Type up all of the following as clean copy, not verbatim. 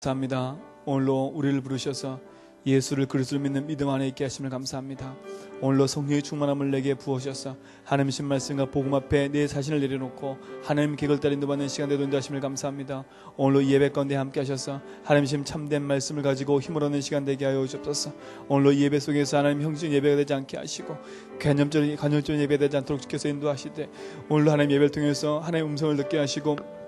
감사합니다. 오늘로 우리를 부르셔서 예수를 그리스도를 믿는 믿음 안에 있게 하심을 감사합니다. 오늘로 성령의 충만함을 내게 부으셔서 하나님의 말씀과 복음 앞에 내 자신을 내려놓고 하나님 계획을 따라 인도받는 시간 되도록 하심을 감사합니다. 오늘로 예배 가운데 함께 하셔서 하나님 참된 말씀을 가지고 힘을 얻는 시간 되게 하여 주옵소서. 오늘로 예배 속에서 하나님 형식 예배가 되지 않게 하시고 간헐적인 예배가 되지 않도록 주께서 인도하시되, 오늘로 하나님 예배를 통해서 하나님의 음성을 듣게 하시고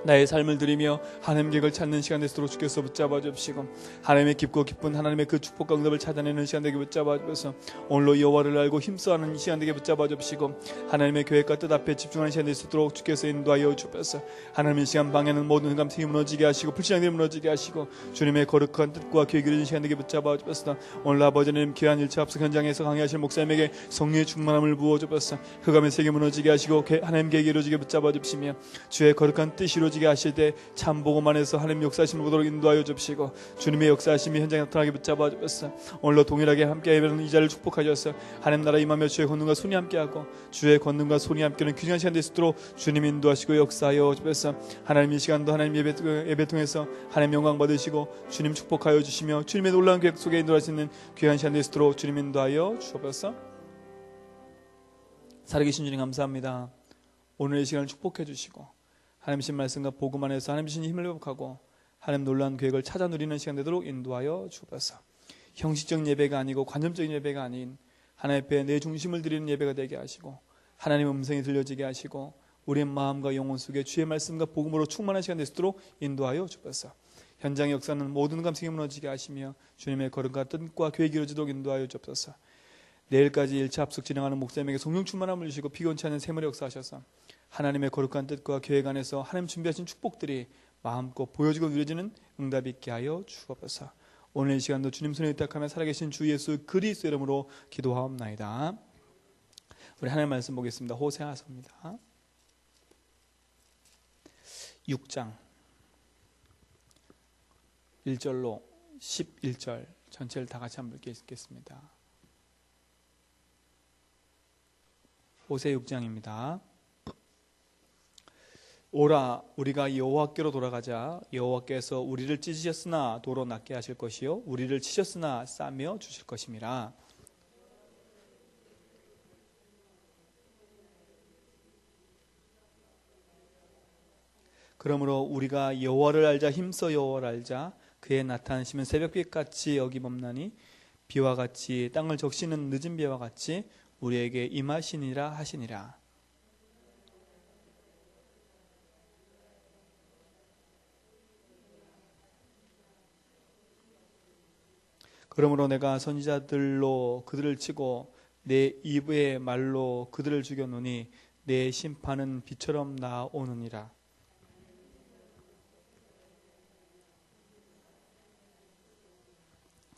나의 삶을 드리며 하나님 계획을 찾는 시간 되도록 주께서 붙잡아 주시고, 하나님의 깊고 깊은 하나님의 그 축복과 응답을 찾아내는 시간 되게 붙잡아 주셔서 오늘로 여호와를 알고 힘써하는 시간 되게 붙잡아 주시고, 하나님의 계획과 뜻 앞에 집중하는 시간 되도록 주께서 인도하여 주옵소서. 하나님의 시간 방해는 모든 감성이 무너지게 하시고 불신앙들이 무너지게 하시고 주님의 거룩한 뜻과 계획이 이루어진 시간 되게 붙잡아 주옵소서. 오늘 아버지 하나님 귀한 일차 합숙 현장에서 강의하실 목사님에게 성령의 충만함을 부어 주옵소서. 흑암의 세계 무너지게 하시고 하나님 계획이 이루어지게 붙잡아 주시며 주의 거룩한 뜻이 이루어지게 하실 때 참 복음 안에서 하나님 역사하심을 보도록 인도하여 주시고 주님의 역사하심이 현장에 나타나게 붙잡아 주옵소서. 오늘로 동일하게 함께 예배하는 이 자리를 축복하셔서 하나님 나라 임하며 주의 권능과 손이 함께하고 주의 권능과 손이 함께하는 귀중한 시간 되시도록 주님 인도하시고 역사하여 주옵소서. 하나님 이 시간도 하나님 예배 통해서 하나님 영광 받으시고 주님 축복하여 주시며 주님의 놀라운 계획 속에 인도할 수 있는 귀한 시간 되시도록 주님 인도하여 주옵소서. 살아계신 주님 감사합니다. 오늘 이 시간을 축복해 주시고 하나님 신 말씀과 복음 안에서 하나님 주신 힘을 회복하고 하나님 놀라운 계획을 찾아 누리는 시간 되도록 인도하여 주옵소서. 형식적인 예배가 아니고 관념적인 예배가 아닌 하나님 앞에 내 중심을 드리는 예배가 되게 하시고 하나님의 음성이 들려지게 하시고 우리의 마음과 영혼 속에 주의 말씀과 복음으로 충만한 시간 되도록 인도하여 주옵소서. 현장의 역사는 모든 감성이 무너지게 하시며 주님의 거룩과 뜻과 계획이 이루어지도록 인도하여 주옵소서. 내일까지 1차 합숙 진행하는 목사님에게 성령 충만함을 주시고 피곤치 않은 세물의 역사하셔서 하나님의 거룩한 뜻과 계획 안에서 하나님 준비하신 축복들이 마음껏 보여지고 누려지는 응답이 있게 하여 주옵소서. 오늘 이 시간도 주님 손에 의탁하며 살아계신 주 예수 그리스도 이름으로 기도하옵나이다. 우리 하나님 말씀 보겠습니다. 호세아서입니다. 6장 1절로 11절 전체를 다 같이 한번 읽겠습니다. 호세 6장입니다. 오라 우리가 여호와께로 돌아가자. 여호와께서 우리를 찢으셨으나 도로 낫게 하실 것이요 우리를 치셨으나 싸며 주실 것임이라. 그러므로 우리가 여호와를 알자. 힘써 여호와를 알자. 그의 나타나심은 새벽빛같이 어김없나니 비와 같이 땅을 적시는 늦은 비와 같이 우리에게 임하시니라 하시니라. 그러므로 내가 선지자들로 그들을 치고 내 입의 말로 그들을 죽였노니 내 심판은 비처럼 나오느니라.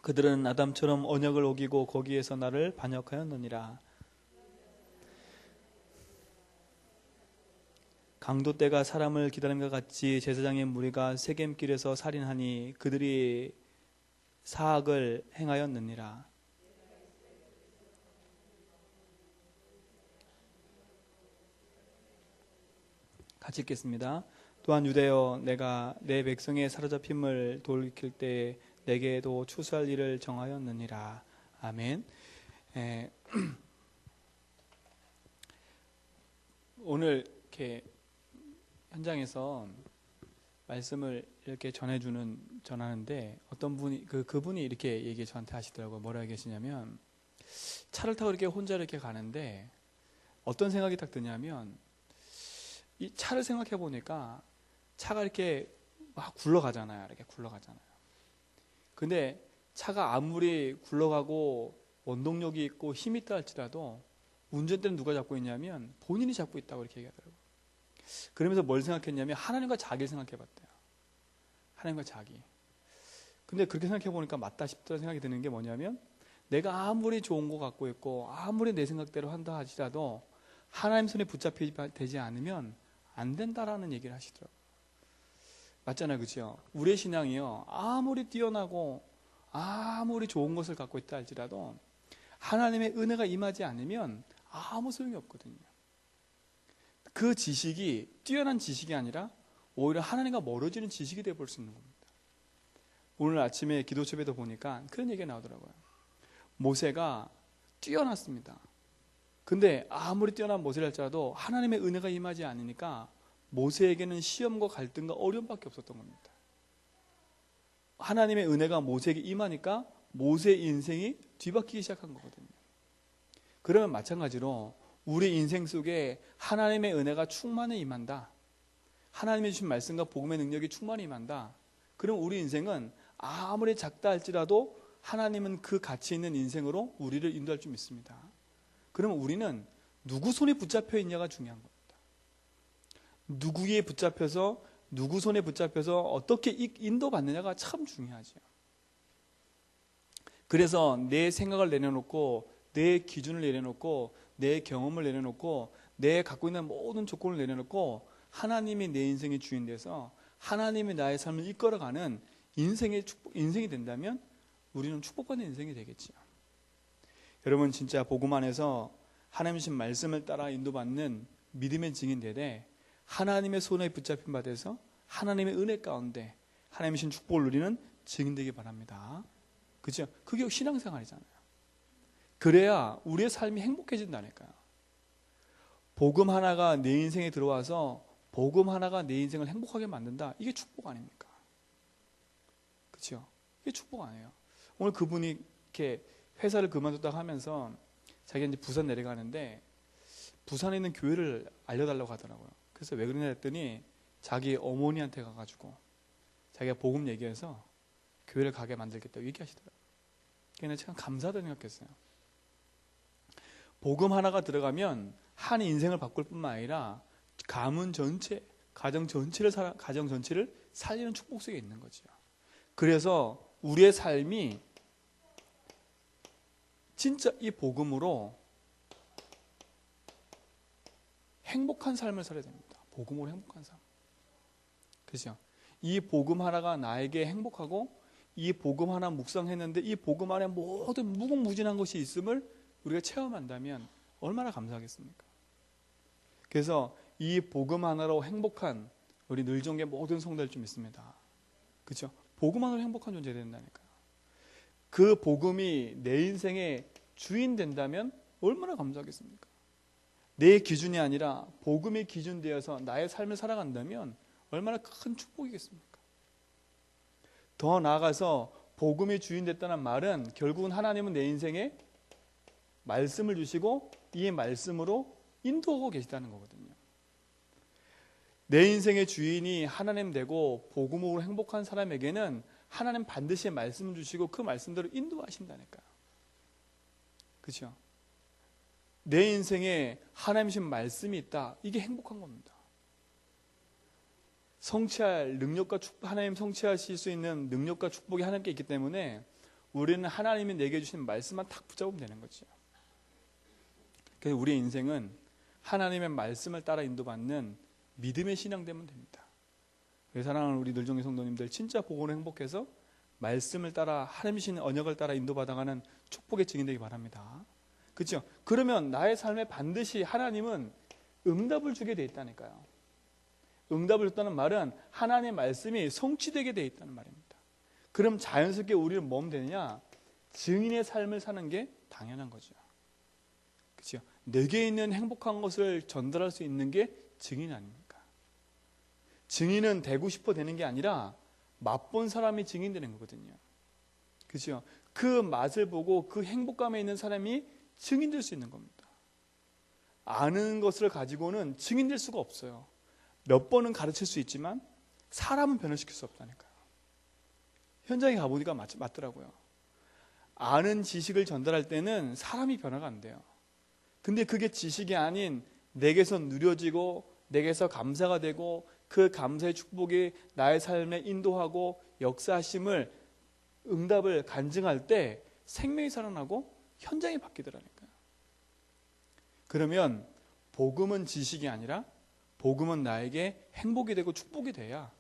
그들은 아담처럼 언약을 어기고 거기에서 나를 반역하였느니라. 강도 때가 사람을 기다린 것 같이 제사장의 무리가 세겜길에서 살인하니 그들이 사악을 행하였느니라. 같이 읽겠습니다. 또한 유대여 내가 내 백성의 사로잡힘을 돌이킬 때에 내게도 추수할 일을 정하였느니라. 아멘. 오늘 이렇게 현장에서 말씀을 이렇게 전하는데 어떤 분이 그분이 이렇게 저한테 하시더라고요. 뭐라 계시냐면 차를 타고 이렇게 혼자 이렇게 가는데 어떤 생각이 딱 드냐면 이 차를 생각해 보니까 차가 이렇게 막 굴러가잖아요. 이렇게 굴러가잖아요. 근데 차가 아무리 굴러가고 원동력이 있고 힘이 있다 할지라도 운전대는 누가 잡고 있냐면 본인이 잡고 있다고 이렇게 얘기하더라고요. 그러면서 뭘 생각했냐면 하나님과 자기를 생각해 봤대요. 하나님과 자기. 근데 그렇게 생각해 보니까 맞다 싶다는 생각이 드는 게 뭐냐면 내가 아무리 좋은 거 갖고 있고 아무리 내 생각대로 한다 하지라도 하나님 손에 붙잡히지 않으면 안 된다라는 얘기를 하시더라고요. 맞잖아요. 그렇죠? 우리의 신앙이요. 아무리 뛰어나고 아무리 좋은 것을 갖고 있다 할지라도 하나님의 은혜가 임하지 않으면 아무 소용이 없거든요. 그 지식이 뛰어난 지식이 아니라 오히려 하나님과 멀어지는 지식이 되어볼 수 있는 겁니다. 오늘 아침에 기도 수업에도 보니까 그런 얘기가 나오더라고요. 모세가 뛰어났습니다. 근데 아무리 뛰어난 모세를 할지라도 하나님의 은혜가 임하지 않으니까 모세에게는 시험과 갈등과 어려움밖에 없었던 겁니다. 하나님의 은혜가 모세에게 임하니까 모세의 인생이 뒤바뀌기 시작한 거거든요. 그러면 마찬가지로 우리 인생 속에 하나님의 은혜가 충만히 임한다. 하나님의 주신 말씀과 복음의 능력이 충만히 임한다. 그럼 우리 인생은 아무리 작다 할지라도 하나님은 그 가치 있는 인생으로 우리를 인도할 줄 믿습니다. 그러면 우리는 누구 손에 붙잡혀 있냐가 중요한 겁니다. 누구에 붙잡혀서 누구 손에 붙잡혀서 어떻게 인도받느냐가 참 중요하죠. 그래서 내 생각을 내려놓고 내 기준을 내려놓고 내 경험을 내려놓고 내 갖고 있는 모든 조건을 내려놓고 하나님이 내 인생의 주인 돼서 하나님이 나의 삶을 이끌어가는 인생이 된다면 우리는 축복받는 인생이 되겠지요. 여러분 진짜 복음 안에서 하나님의 주신 말씀을 따라 인도받는 믿음의 증인 되되 하나님의 손에 붙잡힌 바 돼서 하나님의 은혜 가운데 하나님의 주신 축복을 누리는 증인 되기 바랍니다. 그렇죠? 그게 신앙생활이잖아요. 그래야 우리의 삶이 행복해진다니까요. 복음 하나가 내 인생에 들어와서 복음 하나가 내 인생을 행복하게 만든다. 이게 축복 아닙니까? 그렇죠? 이게 축복 아니에요. 오늘 그분이 이렇게 회사를 그만뒀다고 하면서 자기가 이제 부산 내려가는데 부산에 있는 교회를 알려달라고 하더라고요. 그래서 왜 그러냐 했더니 자기 어머니한테 가가지고 자기가 복음 얘기해서 교회를 가게 만들겠다고 얘기하시더라고요. 그게 참 감사하다고 생각했어요. 복음 하나가 들어가면 한 인생을 바꿀 뿐만 아니라 가문 전체, 가정 전체를 살리는 축복 속에 있는 거죠. 그래서 우리의 삶이 진짜 이 복음으로 행복한 삶을 살아야 됩니다. 복음으로 행복한 삶. 그렇죠? 이 복음 하나가 나에게 행복하고 이 복음 하나 묵상했는데 이 복음 안에 모든 무궁무진한 것이 있음을 우리가 체험한다면 얼마나 감사하겠습니까? 그래서 이 복음 하나로 행복한 우리 늘종의 모든 성도들 좀 있습니다. 그렇죠? 복음 하나로 행복한 존재 된다니까요. 그 복음이 내 인생의 주인 된다면 얼마나 감사하겠습니까? 내 기준이 아니라 복음의 기준 되어서 나의 삶을 살아간다면 얼마나 큰 축복이겠습니까? 더 나아가서 복음의 주인 됐다는 말은 결국은 하나님은 내 인생에 말씀을 주시고 이 말씀으로 인도하고 계시다는 거거든요. 내 인생의 주인이 하나님 되고 복음으로 행복한 사람에게는 하나님 반드시 말씀을 주시고 그 말씀대로 인도하신다니까요. 그렇죠? 내 인생에 하나님이신 말씀이 있다. 이게 행복한 겁니다. 성취할 능력과 하나님 성취하실 수 있는 능력과 축복이 하나님께 있기 때문에 우리는 하나님이 내게 주신 말씀만 탁 붙잡으면 되는 거죠. 그래서 우리의 인생은 하나님의 말씀을 따라 인도받는 믿음의 신앙 되면 됩니다. 사랑하는 우리 늘종의 성도님들 진짜 복음으로 행복해서 말씀을 따라 하나님이신 언약을 따라 인도받아가는 축복의 증인 되기 바랍니다. 그렇죠? 그러면 나의 삶에 반드시 하나님은 응답을 주게 돼 있다니까요. 응답을 줬다는 말은 하나님의 말씀이 성취되게 돼 있다는 말입니다. 그럼 자연스럽게 우리는 뭐면 되느냐? 증인의 삶을 사는 게 당연한 거죠. 그렇죠? 내게 있는 행복한 것을 전달할 수 있는 게 증인 아닙니까? 증인은 되고 싶어 되는 게 아니라 맛본 사람이 증인되는 거거든요. 그렇죠? 그 맛을 보고 그 행복감에 있는 사람이 증인될 수 있는 겁니다. 아는 것을 가지고는 증인될 수가 없어요. 몇 번은 가르칠 수 있지만 사람은 변화시킬 수 없다니까요. 현장에 가보니까 맞더라고요. 아는 지식을 전달할 때는 사람이 변화가 안 돼요. 근데 그게 지식이 아닌 내게서 누려지고 내게서 감사가 되고 그 감사의 축복이 나의 삶에 인도하고 역사하심을 응답을 간증할 때 생명이 살아나고 현장이 바뀌더라니까요. 그러면 복음은 지식이 아니라 복음은 나에게 행복이 되고 축복이 돼야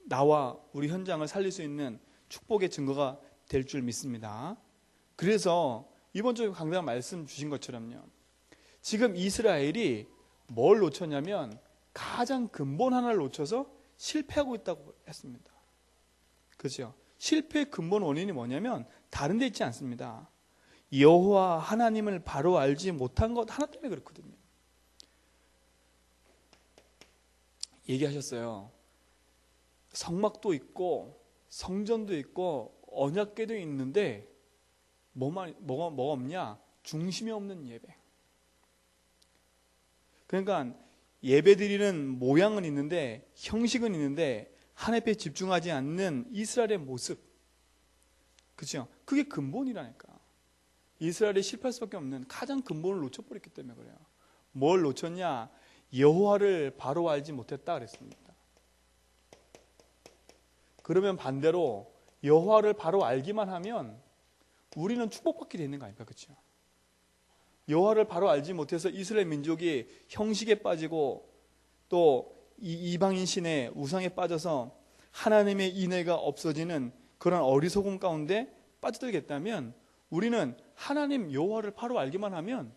나와 우리 현장을 살릴 수 있는 축복의 증거가 될 줄 믿습니다. 그래서 이번 주에 강단 말씀 주신 것처럼요. 지금 이스라엘이 뭘 놓쳤냐면 가장 근본 하나를 놓쳐서 실패하고 있다고 했습니다. 그렇죠? 실패의 근본 원인이 뭐냐면 다른 데 있지 않습니다. 여호와 하나님을 바로 알지 못한 것 하나 때문에 그렇거든요. 얘기하셨어요. 성막도 있고 성전도 있고 언약궤도 있는데 뭐가 없냐? 중심이 없는 예배. 그러니까 예배 드리는 모양은 있는데 형식은 있는데 하나님께 집중하지 않는 이스라엘의 모습. 그렇죠? 그게 근본이라니까. 이스라엘이 실패할 수밖에 없는 가장 근본을 놓쳐버렸기 때문에 그래요. 뭘 놓쳤냐? 여호와를 바로 알지 못했다 그랬습니다. 그러면 반대로 여호와를 바로 알기만 하면 우리는 축복받게 되는 거 아닙니까? 그렇죠? 여호와를 바로 알지 못해서 이스라엘 민족이 형식에 빠지고 또 이방인 신의 우상에 빠져서 하나님의 인애가 없어지는 그런 어리석음 가운데 빠져들겠다면 우리는 하나님 여호와를 바로 알기만 하면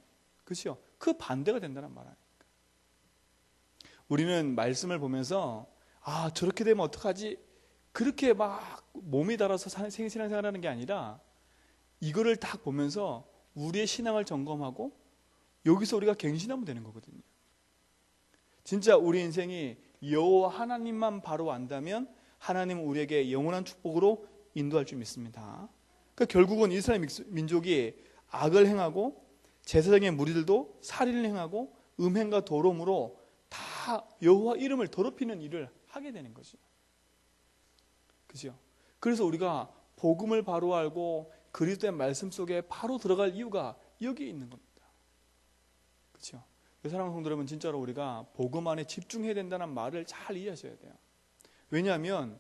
그렇죠? 그 반대가 된다는 말 아닙니까? 우리는 말씀을 보면서 저렇게 되면 어떡하지? 그렇게 막 몸이 달아서 신앙생활하는 게 아니라 이거를 딱 보면서 우리의 신앙을 점검하고 여기서 우리가 갱신하면 되는 거거든요. 진짜 우리 인생이 여호와 하나님만 바로 안다면 하나님은 우리에게 영원한 축복으로 인도할 줄 믿습니다. 그러니까 결국은 이스라엘 민족이 악을 행하고 제사장의 무리들도 살인을 행하고 음행과 도rom으로 다 여호와 이름을 더럽히는 일을 하게 되는 거죠. 그죠? 그래서 우리가 복음을 바로 알고 그리스도의 말씀 속에 바로 들어갈 이유가 여기에 있는 겁니다. 그렇죠? 사랑하는 성도 여러분, 진짜로 우리가 복음 안에 집중해야 된다는 말을 잘 이해하셔야 돼요. 왜냐하면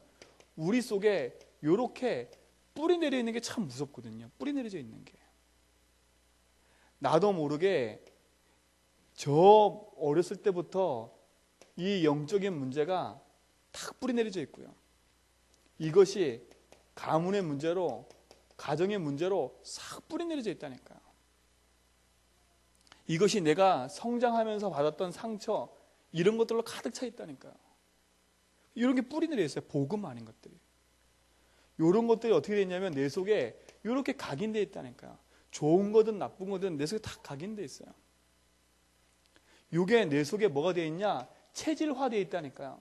우리 속에 이렇게 뿌리 내려 있는 게 참 무섭거든요. 뿌리 내려져 있는 게. 나도 모르게 저 어렸을 때부터 이 영적인 문제가 탁 뿌리 내려져 있고요. 이것이 가문의 문제로, 가정의 문제로 싹 뿌리 내려져 있다니까요. 이것이 내가 성장하면서 받았던 상처, 이런 것들로 가득 차 있다니까요. 이런 게 뿌리 내려 있어요. 복음 아닌 것들이. 이런 것들이 어떻게 되냐면 내 속에 이렇게 각인되어 있다니까요. 좋은 거든 나쁜 거든 내 속에 다 각인되어 있어요. 이게 내 속에 뭐가 되어 있냐? 체질화되어 있다니까요.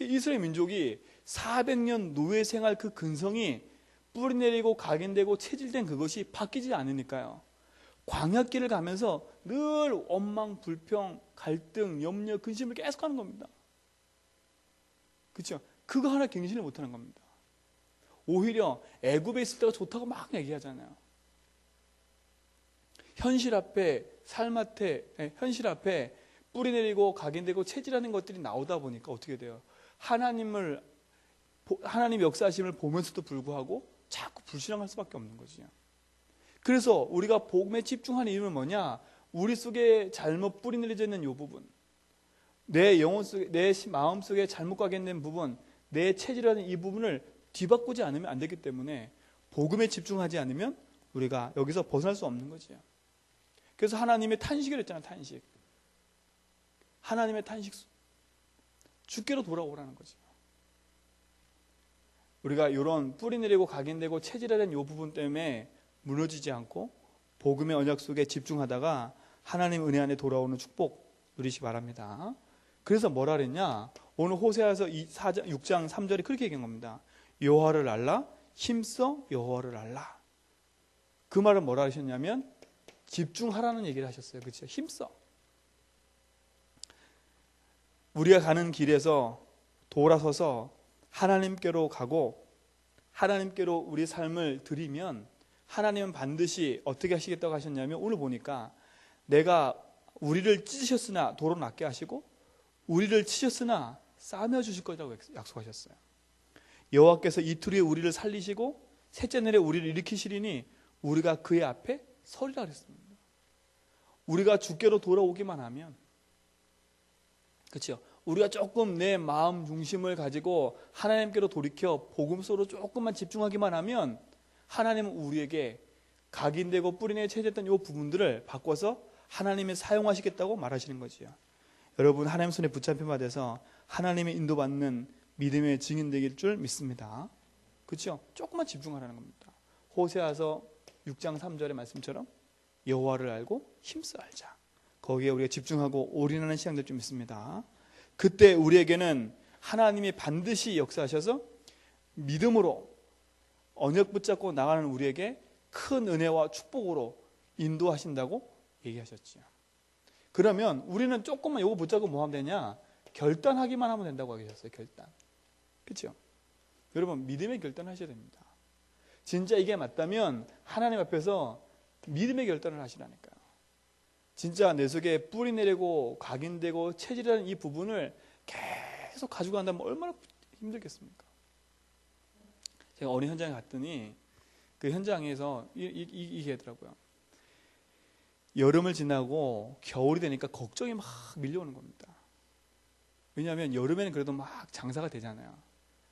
이스라엘 민족이 400년 노예 생활 그 근성이 뿌리내리고 각인되고 체질된 그것이 바뀌지 않으니까요. 광야길을 가면서 늘 원망, 불평, 갈등, 염려, 근심을 계속 하는 겁니다. 그렇죠? 그거 하나 갱신을 못하는 겁니다. 오히려 애굽에 있을 때가 좋다고 막 얘기하잖아요. 현실 앞에 현실 앞에 뿌리내리고 각인되고 체질하는 것들이 나오다 보니까 어떻게 돼요? 하나님 역사하심을 보면서도 불구하고 자꾸 불신앙할 수밖에 없는 거지요. 그래서 우리가 복음에 집중하는 이유는 뭐냐? 우리 속에 잘못 뿌리내려져 있는 이 부분, 내 영혼 속에, 내 마음 속에 잘못 각인된 부분, 내 체질하는 이 부분을 뒤바꾸지 않으면 안 되기 때문에 복음에 집중하지 않으면 우리가 여기서 벗어날 수 없는 거지요. 그래서 하나님의 탄식을 했잖아요. 탄식. 하나님의 탄식, 주께로 돌아오라는 거죠. 우리가 이런 뿌리내리고 각인되고 체질화된 이 부분 때문에 무너지지 않고 복음의 언약 속에 집중하다가 하나님 은혜 안에 돌아오는 축복 누리시기 바랍니다. 그래서 뭐라 그랬냐? 오늘 호세아서 6장 3절에 그렇게 얘기한 겁니다. 여호와를 알라, 힘써 여호와를 알라. 그 말은 뭐라 하셨냐면 집중하라는 얘기를 하셨어요. 그렇죠? 힘써. 우리가 가는 길에서 돌아서서 하나님께로 가고 하나님께로 우리 삶을 드리면 하나님은 반드시 어떻게 하시겠다고 하셨냐면 오늘 보니까 내가 우리를 찢으셨으나 도로 낫게 하시고 우리를 치셨으나 싸매어 주실 거라고 약속하셨어요. 여호와께서 이틀 후에 우리를 살리시고 셋째 날에 우리를 일으키시리니 우리가 그의 앞에 서리라 그랬습니다. 우리가 주께로 돌아오기만 하면, 그렇죠? 우리가 조금 내 마음 중심을 가지고 하나님께로 돌이켜 복음서로 조금만 집중하기만 하면 하나님은 우리에게 각인되고 뿌리내려 체질했던 이 부분들을 바꿔서 하나님이 사용하시겠다고 말하시는 거지요. 여러분, 하나님 손에 붙잡힌 바 돼서 하나님의 인도받는 믿음의 증인 되길 줄 믿습니다. 그렇죠? 조금만 집중하라는 겁니다. 호세아서 6장 3절의 말씀처럼 여호와를 알고 힘써 알자. 거기에 우리가 집중하고 올인하는 시간들 좀 있습니다. 그때 우리에게는 하나님이 반드시 역사하셔서 믿음으로 언약 붙잡고 나가는 우리에게 큰 은혜와 축복으로 인도하신다고 얘기하셨지요. 그러면 우리는 조금만 이거 붙잡고 뭐 하면 되냐? 결단하기만 하면 된다고 하셨어요. 결단. 그렇죠? 여러분 믿음의 결단을 하셔야 됩니다. 진짜 이게 맞다면 하나님 앞에서 믿음의 결단을 하시라니까요. 진짜 내 속에 뿌리 내리고 각인되고 체질이라는 이 부분을 계속 가지고 간다면 얼마나 힘들겠습니까? 제가 어느 현장에 갔더니 그 현장에서 이게 하더라고요. 여름을 지나고 겨울이 되니까 걱정이 막 밀려오는 겁니다. 왜냐하면 여름에는 그래도 막 장사가 되잖아요.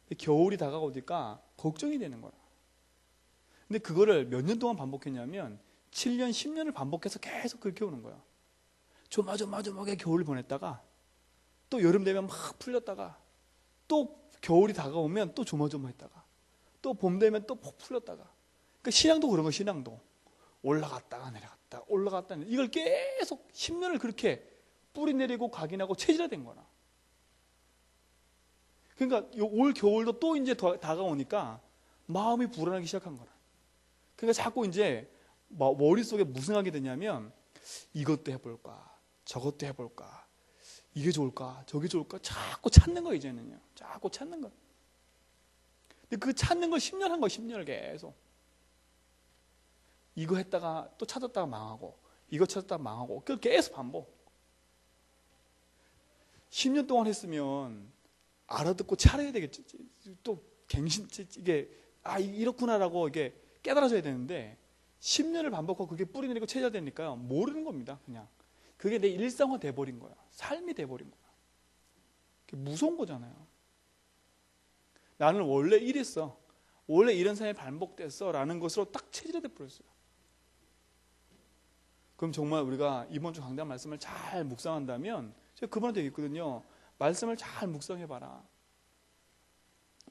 근데 겨울이 다가오니까 걱정이 되는 거야. 근데 그거를 몇 년 동안 반복했냐면 7년, 10년을 반복해서 계속 그렇게 오는 거야. 조마조마하게 겨울을 보냈다가 또 여름 되면 막 풀렸다가 또 겨울이 다가오면 또 조마조마했다가 또 봄 되면 또 폭 풀렸다가. 그러니까 신앙도 그런 거. 신앙도 올라갔다가 내려갔다 올라갔다 내려갔다. 이걸 계속 10년을 그렇게 뿌리 내리고 각인하고 체질화된 거라. 그러니까 올 겨울도 또 이제 다가오니까 마음이 불안하기 시작한 거라. 그러니까 자꾸 이제 머릿속에 무슨 생각이 드냐면 이것도 해볼까 저것도 해볼까 이게 좋을까 저게 좋을까 자꾸 찾는 거. 이제는요 자꾸 찾는 거. 근데 그 찾는 걸 10년 한 거예요. 10년을 계속 이거 했다가 또 찾았다가 망하고 이거 찾았다가 망하고 그걸 계속 반복. 10년 동안 했으면 알아듣고 차려야 되겠지. 또 갱신 이게 이렇구나라고 이게 깨달아져야 되는데 10년을 반복하고 그게 뿌리 내리고 체질화되니까요 모르는 겁니다. 그냥 그게 내 일상화 돼버린 거야. 삶이 돼버린 거야. 그게 무서운 거잖아요. 나는 원래 이랬어. 원래 이런 삶이 반복됐어 라는 것으로 딱 체질화돼 버렸어요. 그럼 정말 우리가 이번 주 강단 말씀을 잘 묵상한다면 제가 그분한테 얘기했거든요. 말씀을 잘 묵상해봐라.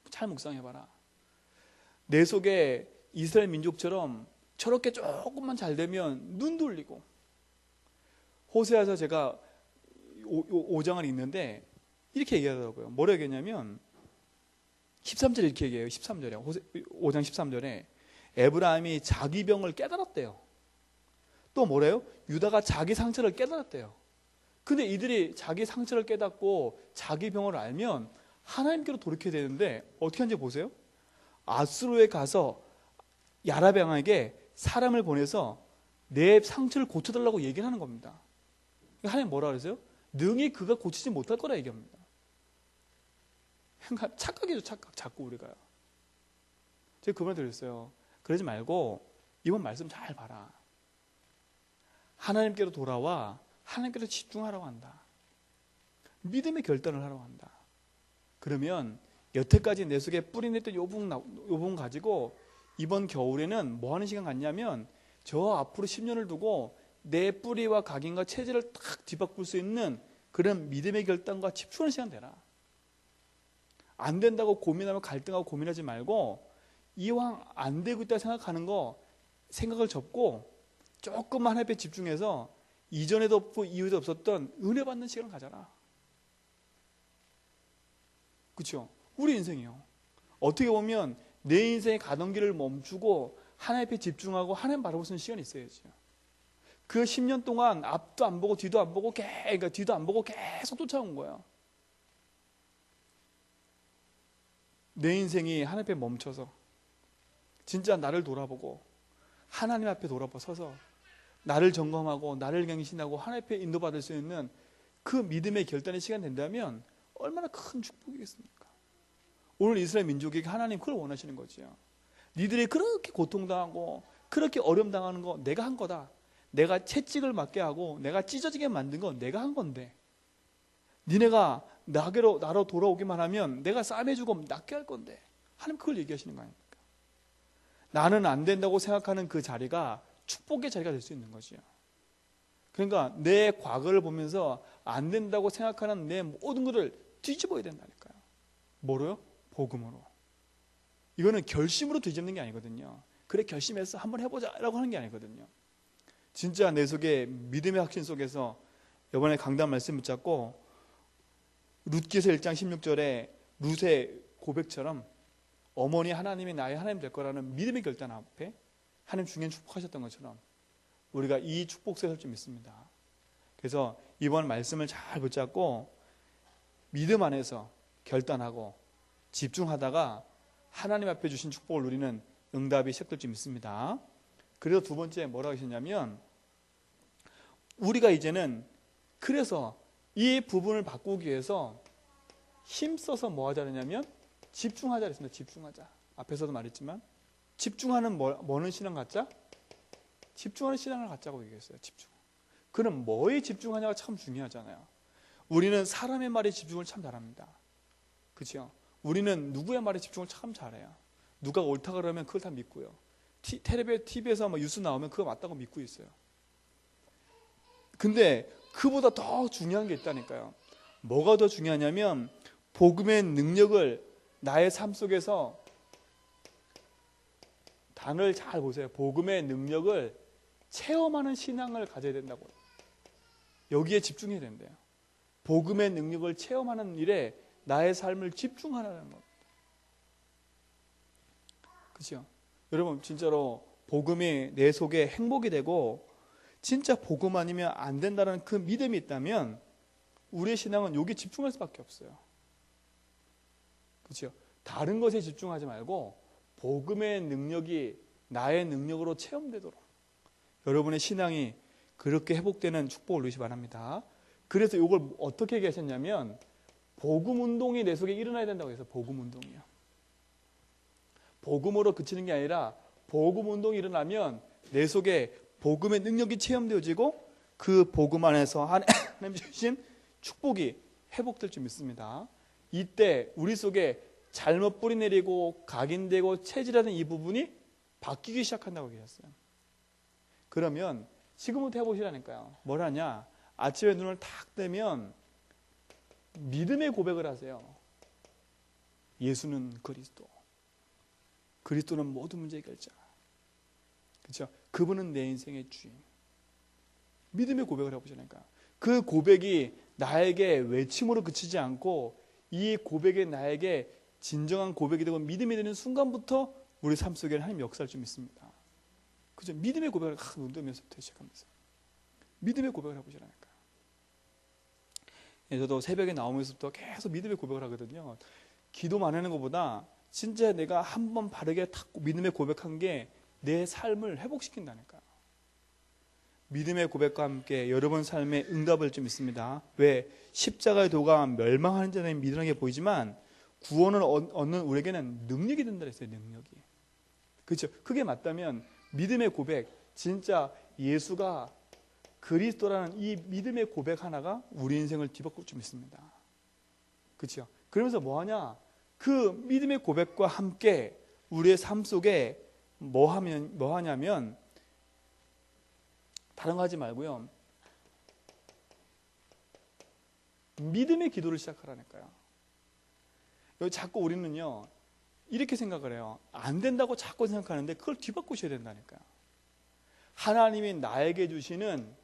잘 묵상해봐라. 내 속에 이스라엘 민족처럼 저렇게 조금만 잘 되면 눈 돌리고. 호세아서 제가 5장을 읽는데 이렇게 얘기하더라고요. 뭐라 얘기했냐면 13절에 이렇게 얘기해요. 13절에 5장 13절에 에브라임이 자기 병을 깨달았대요. 또 뭐래요? 유다가 자기 상처를 깨달았대요. 근데 이들이 자기 상처를 깨닫고 자기 병을 알면 하나님께로 돌이켜야 되는데 어떻게 하는지 보세요. 아수르에 가서 야라병에게 사람을 보내서 내 상처를 고쳐달라고 얘기를 하는 겁니다. 하나님 뭐라 그러세요? 능히 그가 고치지 못할 거라 얘기합니다. 그러니까 착각이죠. 착각. 자꾸 우리가요. 제가 그 말 드렸어요. 그러지 말고 이번 말씀 잘 봐라. 하나님께로 돌아와 하나님께로 집중하라고 한다. 믿음의 결단을 하라고 한다. 그러면 여태까지 내 속에 뿌리 냈던 요 부분 가지고 이번 겨울에는 뭐 하는 시간 같냐면 저 앞으로 10년을 두고 내 뿌리와 각인과 체질을 딱 뒤바꿀 수 있는 그런 믿음의 결단과 집중하는 시간 되라. 안 된다고 고민하고 갈등하고 고민하지 말고 이왕 안 되고 있다 생각하는 거 생각을 접고 조금만 하나님께 집중해서 이전에도 없고 이후에도 없었던 은혜 받는 시간을 가져라. 그렇죠? 우리 인생이요. 어떻게 보면 내 인생의 가던 길을 멈추고 하나님 앞에 집중하고 하나님 바라볼 수 있는 시간이 있어야죠. 그 10년 동안 앞도 안 보고 뒤도 안 보고 그러니까 뒤도 안 보고 계속 쫓아온 거예요. 내 인생이 하나님 앞에 멈춰서 진짜 나를 돌아보고 하나님 앞에 돌아서서 나를 점검하고 나를 갱신하고 하나님 앞에 인도받을 수 있는 그 믿음의 결단의 시간 된다면 얼마나 큰 축복이겠습니까? 오늘 이스라엘 민족에게 하나님 그걸 원하시는 거지요. 니들이 그렇게 고통당하고 그렇게 어려움 당하는 거 내가 한 거다. 내가 채찍을 맞게 하고 내가 찢어지게 만든 건 내가 한 건데 니네가 나로 돌아오기만 하면 내가 싸매주고 낫게 할 건데 하나님 그걸 얘기하시는 거 아닙니까? 나는 안 된다고 생각하는 그 자리가 축복의 자리가 될 수 있는 거지요. 그러니까 내 과거를 보면서 안 된다고 생각하는 내 모든 것을 뒤집어야 된다니까요. 뭐로요? 복음으로. 이거는 결심으로 뒤집는 게 아니거든요. 그래 결심해서 한번 해보자 라고 하는 게 아니거든요. 진짜 내 속에 믿음의 확신 속에서 이번에 강단 말씀 붙잡고 룻기서 1장 16절에 룻의 고백처럼 어머니 하나님이 나의 하나님 될 거라는 믿음의 결단 앞에 하나님 중요한 축복하셨던 것처럼 우리가 이 축복을 설 줄 믿습니다. 그래서 이번 말씀을 잘 붙잡고 믿음 안에서 결단하고 집중하다가 하나님 앞에 주신 축복을 누리는 응답이 시작될 줄 믿습니다. 그래서 두 번째 뭐라고 하셨냐면 우리가 이제는 그래서 이 부분을 바꾸기 위해서 힘써서 뭐 하자 그러냐면 집중하자 그랬습니다. 집중하자. 앞에서도 말했지만 집중하는 뭐는 신앙 갖자? 집중하는 신앙을 갖자고 얘기했어요. 집중. 그럼 뭐에 집중하냐가 참 중요하잖아요. 우리는 사람의 말에 집중을 참 잘합니다. 그렇죠? 우리는 누구의 말에 집중을 참 잘해요. 누가 옳다 그러면 그걸 다 믿고요. TV에서 뉴스 나오면 그거 맞다고 믿고 있어요. 근데 그보다 더 중요한 게 있다니까요. 뭐가 더 중요하냐면 복음의 능력을 나의 삶 속에서 단어를 잘 보세요. 복음의 능력을 체험하는 신앙을 가져야 된다고요. 여기에 집중해야 된대요. 복음의 능력을 체험하는 일에 나의 삶을 집중하라는 것. 그렇죠? 여러분 진짜로 복음이 내 속에 행복이 되고 진짜 복음 아니면 안 된다는 그 믿음이 있다면 우리의 신앙은 여기에 집중할 수밖에 없어요. 그렇죠? 다른 것에 집중하지 말고 복음의 능력이 나의 능력으로 체험되도록 여러분의 신앙이 그렇게 회복되는 축복을 누리시기 바랍니다. 그래서 이걸 어떻게 얘기하셨냐면 복음 운동이 내 속에 일어나야 된다고 해서 복음 운동이요. 복음으로 그치는 게 아니라 복음 운동이 일어나면 내 속에 복음의 능력이 체험되어지고 그 복음 안에서 하나님 주신 축복이 회복될 줄 믿습니다. 이때 우리 속에 잘못 뿌리내리고 각인되고 체질하는 이 부분이 바뀌기 시작한다고 얘기했어요. 그러면 지금부터 해보시라니까요. 뭘 하냐? 아침에 눈을 탁 떼면 믿음의 고백을 하세요. 예수는 그리스도. 그리스도는 모든 문제 해결자. 그렇죠? 그분은 내 인생의 주인. 믿음의 고백을 해보시라니까. 그 고백이 나에게 외침으로 그치지 않고 이 고백이 나에게 진정한 고백이 되고 믿음이 되는 순간부터 우리 삶 속에 하나님 역사를 좀 믿습니다. 그죠? 믿음의 고백을 눈 뜨면서부터 시작하면서 믿음의 고백을 해보시라니까. 저도 새벽에 나오면서부터 계속 믿음의 고백을 하거든요. 기도만 하는 것보다 진짜 내가 한번 바르게 탁 믿음의 고백한 게 내 삶을 회복시킨다니까요. 믿음의 고백과 함께 여러분 삶에 응답을 좀 있습니다. 왜? 십자가의 도가 멸망하는 자는 미련하게 보이지만 구원을 얻는 우리에게는 능력이 된다 그랬어요. 능력이. 그렇죠? 그게 맞다면 믿음의 고백, 진짜 예수가 그리스도라는 이 믿음의 고백 하나가 우리 인생을 뒤바꿀 줄 믿습니다. 그렇죠? 그러면서 뭐하냐? 그 믿음의 고백과 함께 우리의 삶 속에 뭐 하냐면 다른 거 하지 말고요. 믿음의 기도를 시작하라니까요. 여기 자꾸 우리는요. 이렇게 생각을 해요. 안 된다고 자꾸 생각하는데 그걸 뒤바꾸셔야 된다니까요. 하나님이 나에게 주시는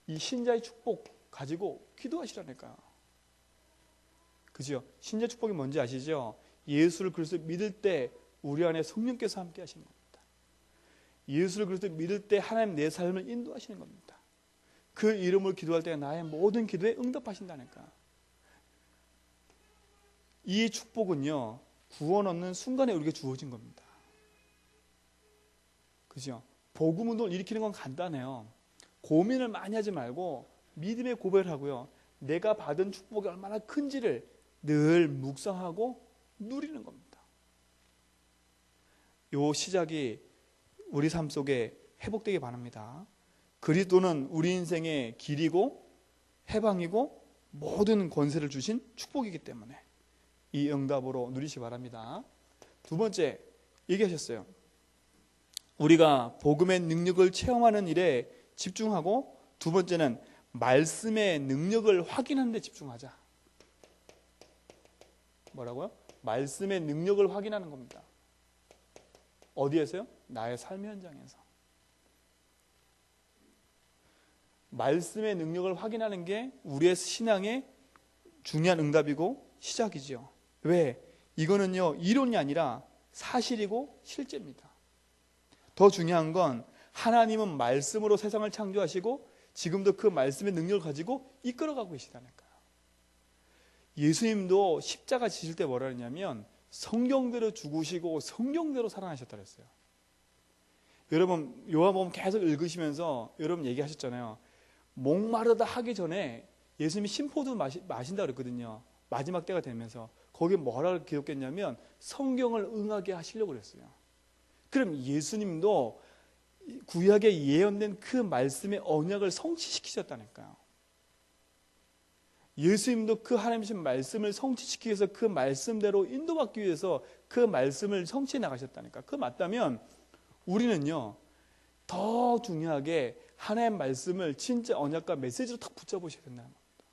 이 신자의 축복 가지고 기도하시라니까요. 그죠? 신자 축복이 뭔지 아시죠? 예수를 그리스도 믿을 때 우리 안에 성령께서 함께 하시는 겁니다. 예수를 그리스도 믿을 때 하나님 내 삶을 인도하시는 겁니다. 그 이름을 기도할 때 나의 모든 기도에 응답하신다니까. 이 축복은요, 구원 얻는 순간에 우리에게 주어진 겁니다. 그죠? 복음 운동을 일으키는 건 간단해요. 고민을 많이 하지 말고 믿음의 고백을 하고요. 내가 받은 축복이 얼마나 큰지를 늘 묵상하고 누리는 겁니다. 요 시작이 우리 삶 속에 회복되기 바랍니다. 그리스도는 우리 인생의 길이고 해방이고 모든 권세를 주신 축복이기 때문에 이 응답으로 누리시기 바랍니다. 두 번째 얘기하셨어요. 우리가 복음의 능력을 체험하는 일에 집중하고 두 번째는 말씀의 능력을 확인하는 데 집중하자. 뭐라고요? 말씀의 능력을 확인하는 겁니다. 어디에서요? 나의 삶의 현장에서. 말씀의 능력을 확인하는 게 우리의 신앙의 중요한 응답이고 시작이지요. 왜? 이거는요, 이론이 아니라 사실이고 실제입니다. 더 중요한 건 하나님은 말씀으로 세상을 창조하시고 지금도 그 말씀의 능력을 가지고 이끌어가고 계시다니까요. 예수님도 십자가 지실 때 뭐라 했냐면 성경대로 죽으시고 성경대로 살아나셨다 그랬어요. 여러분 요한복음 계속 읽으시면서 여러분 얘기하셨잖아요. 목마르다 하기 전에 예수님이 심포도 마신다 그랬거든요. 마지막 때가 되면서 거기에 뭐라고 기록했냐면 성경을 응하게 하시려고 그랬어요. 그럼 예수님도 구약에 예언된 그 말씀의 언약을 성취시키셨다니까요. 예수님도 그 하나님의 말씀을 성취시키기 위해서 그 말씀대로 인도받기 위해서 그 말씀을 성취해 나가셨다니까. 그거 맞다면 우리는요 더 중요하게 하나님의 말씀을 진짜 언약과 메시지로 딱 붙잡으셔야 된다는 겁니다.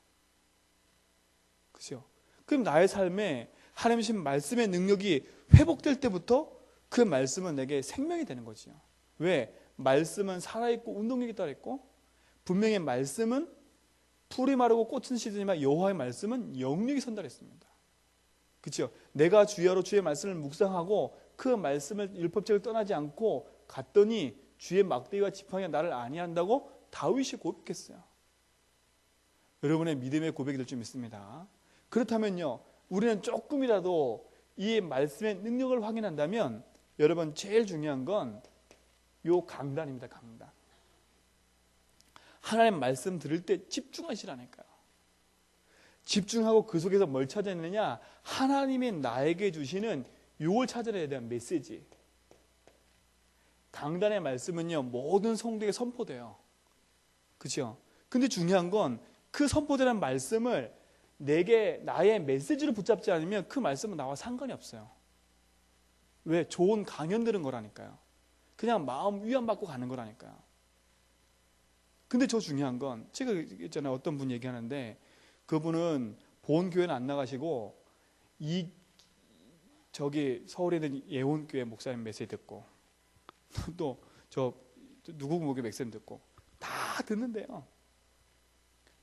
그렇죠? 그럼 나의 삶에 하나님의 말씀의 능력이 회복될 때부터 그 말씀은 내게 생명이 되는 거지요. 왜? 말씀은 살아있고 운동력이 따라있고 분명히 말씀은 풀이 마르고 꽃은 시드지만 여호와의 말씀은 영육이 선달했습니다. 그렇죠? 내가 주야로 주의 말씀을 묵상하고 그 말씀을 율법책을 떠나지 않고 갔더니 주의 막대기와 지팡이가 나를 안위한다고 다윗이 고백했어요. 여러분의 믿음의 고백이 될 줄 믿습니다. 그렇다면요 우리는 조금이라도 이 말씀의 능력을 확인한다면 여러분 제일 중요한 건 요 강단입니다. 강단. 하나님 말씀 들을 때 집중하시라니까요. 집중하고 그 속에서 뭘 찾아내느냐? 하나님이 나에게 주시는 요걸 찾아내야 되는 메시지. 강단의 말씀은요 모든 성도에게 선포돼요. 그렇죠? 근데 중요한 건 그 선포되는 말씀을 내게 나의 메시지로 붙잡지 않으면 그 말씀은 나와 상관이 없어요. 왜? 좋은 강연 들은 거라니까요. 그냥 마음 위안받고 가는 거라니까요. 근데 저 중요한 건 제가 있잖아요. 어떤 분 얘기하는데 그분은 본 교회는 안 나가시고 저기 서울에 있는 예원교회 목사님 메시지 듣고 또 저 누구 목의 메시지 듣고 다 듣는데요.